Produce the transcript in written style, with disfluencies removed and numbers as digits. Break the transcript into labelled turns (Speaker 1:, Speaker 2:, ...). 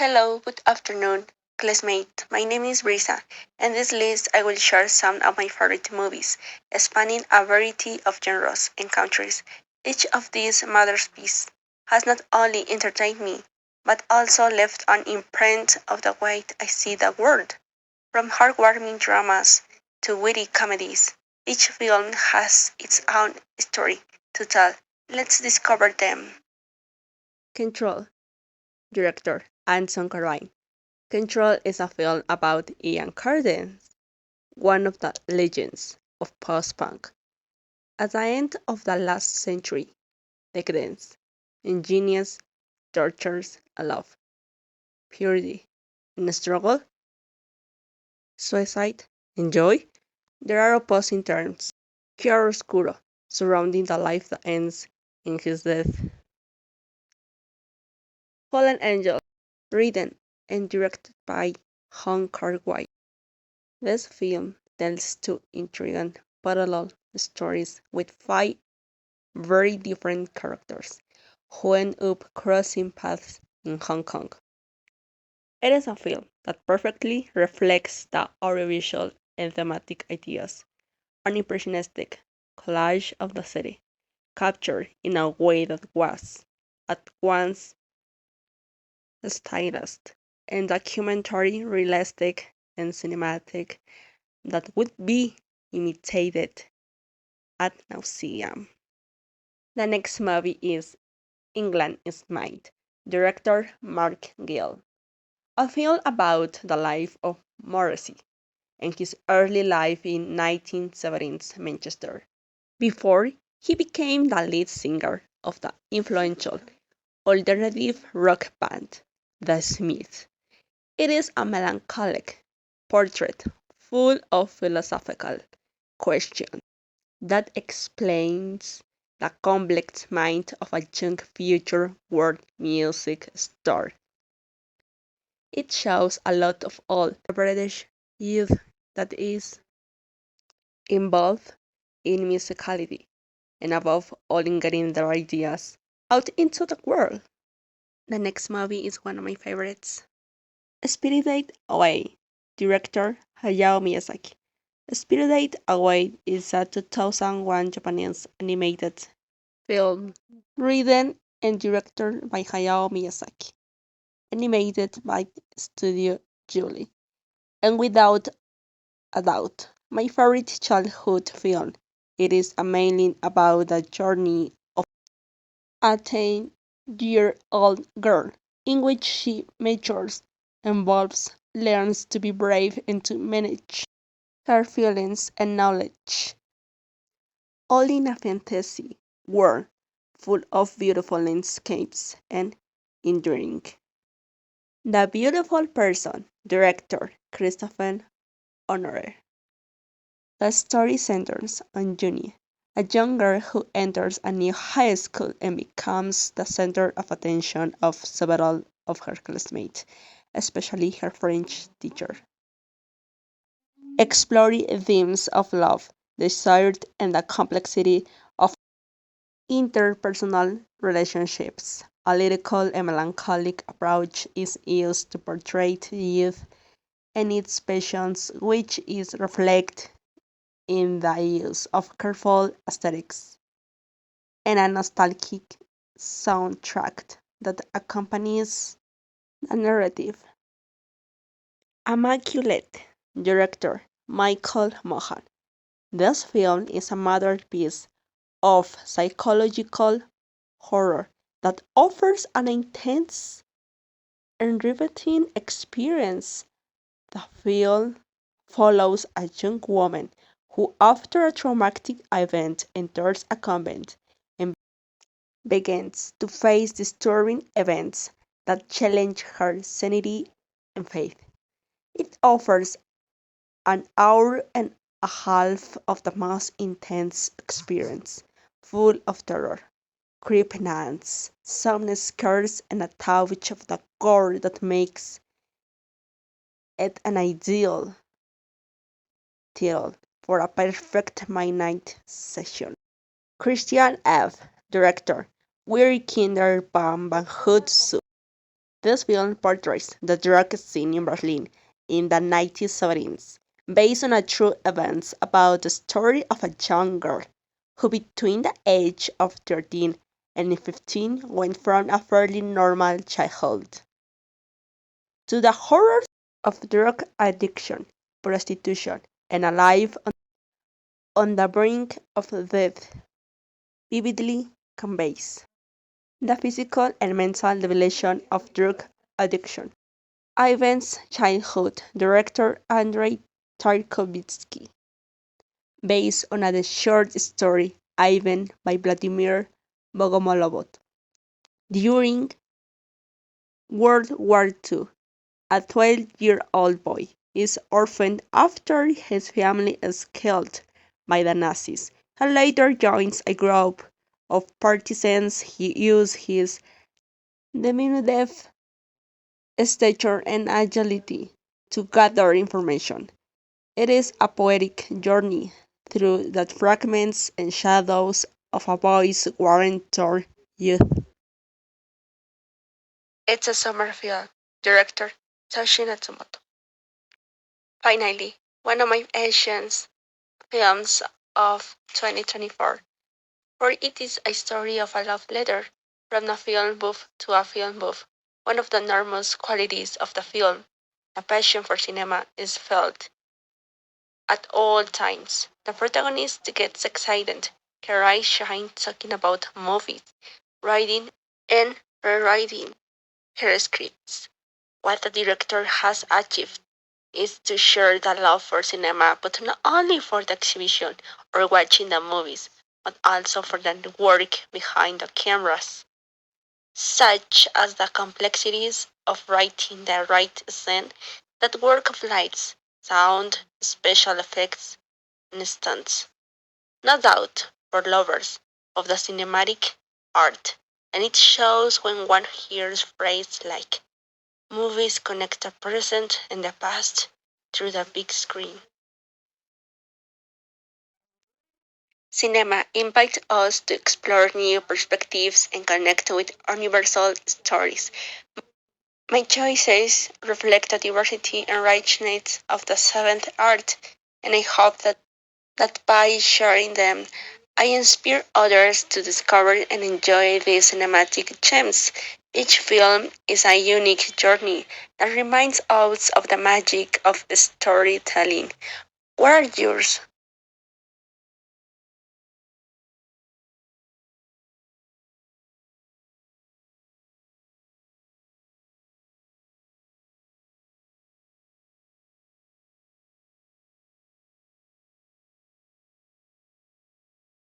Speaker 1: Hello, good afternoon, classmate. My name is Brisa. In this list, I will share some of my favorite movies, spanning a variety of genres and countries. Each of these masterpieces has not only entertained me, but also left an imprint of the way I see the world. From heartwarming dramas to witty comedies, each film has its own story to tell. Let's discover them.
Speaker 2: Control, director Anton Corbijn. Control is a film about Ian Curtis, one of the legends of post-punk. At the end of the last century, decadence, ingenious, tortures, love, purity, and struggle, suicide, and joy, there are opposing terms. Chiaroscuro, surrounding the life that ends in his death. Fallen Angel, written and directed by Hong Kar-wai. This film tells two intriguing parallel stories with five very different characters who end up crossing paths in Hong Kong. It is a film that perfectly reflects the audiovisual and thematic ideas, an impressionistic collage of the city, captured in a way that was at once stylized and documentary, realistic, and cinematic that would be imitated ad nauseam. The next movie is England is Mine, director Mark Gill, a film about the life of Morrissey and his early life in 1970s Manchester, before he became the lead singer of the influential alternative rock band, The Smiths. It is a melancholic portrait full of philosophical questions that explains the complex mind of a young future world music star. It shows a lot of all the British youth that is involved in musicality and above all in getting their ideas out into the world. The next movie is one of my favorites. Spirited Away, director Hayao Miyazaki. Spirited Away is a 2001 Japanese animated film written and directed by Hayao Miyazaki, animated by Studio Ghibli, and without a doubt, my favorite childhood film. It is mainly about the journey of a 10-year-old girl in which she matures, evolves, learns to be brave and to manage her feelings and knowledge, all in a fantasy world full of beautiful landscapes and enduring. The Beautiful Person, director Christopher Honore. The story centers on Junie, a young girl who enters a new high school and becomes the center of attention of several of her classmates, especially her French teacher. Exploring themes of love, desire, and the complexity of interpersonal relationships. A lyrical and melancholic approach is used to portray youth and its passions, which is reflected in the use of careful aesthetics and a nostalgic soundtrack that accompanies the narrative. Immaculate, director Michael Mohan. This film is a masterpiece of psychological horror that offers an intense and riveting experience. The film follows a young woman who, after a traumatic event, enters a convent and begins to face disturbing events that challenge her sanity and faith. It offers an hour and a half of the most intense experience, full of terror, creepiness, some scares, and a touch of the gore that makes it an ideal title for a perfect midnight session. Christian F., director, Weary Kinder Van Van Hood Soup. This film portrays the drug scene in Berlin in the 1970s, based on a true events about the story of a young girl who between the age of 13 and 15 went from a fairly normal childhood to the horrors of drug addiction, prostitution, and a life on the brink of death, vividly conveys the physical and mental debilation of drug addiction. Ivan's childhood, director Andrei Tarkovsky, based on the short story Ivan by Vladimir Bogomolov. During World War II, a 12-year-old boy is orphaned after his family is killed by the Nazis. He later joins a group of partisans. He uses his diminutive stature and agility to gather information. It is a poetic journey through the fragments and shadows of a boy's war-torn youth.
Speaker 1: It's a summer film. Director Toshi Natsumoto. Finally, one of my Asian films of 2024, for it is a story of a love letter from a film buff to a film buff. One of the enormous qualities of the film, a passion for cinema, is felt at all times. The protagonist gets excited, her eyes shine talking about movies, writing and rewriting her scripts. What the director has achieved is to share the love for cinema, but not only for the exhibition or watching the movies, but also for the work behind the cameras, such as the complexities of writing the right scene, that work of lights, sound, special effects, and stunts. No doubt for lovers of the cinematic art, and it shows when one hears phrases like movies connect the present and the past through the big screen. Cinema invites us to explore new perspectives and connect with universal stories. My choices reflect the diversity and richness of the seventh art, and I hope that by sharing them, I inspire others to discover and enjoy these cinematic gems. Each film is a unique journey that reminds us of the magic of storytelling. What are yours?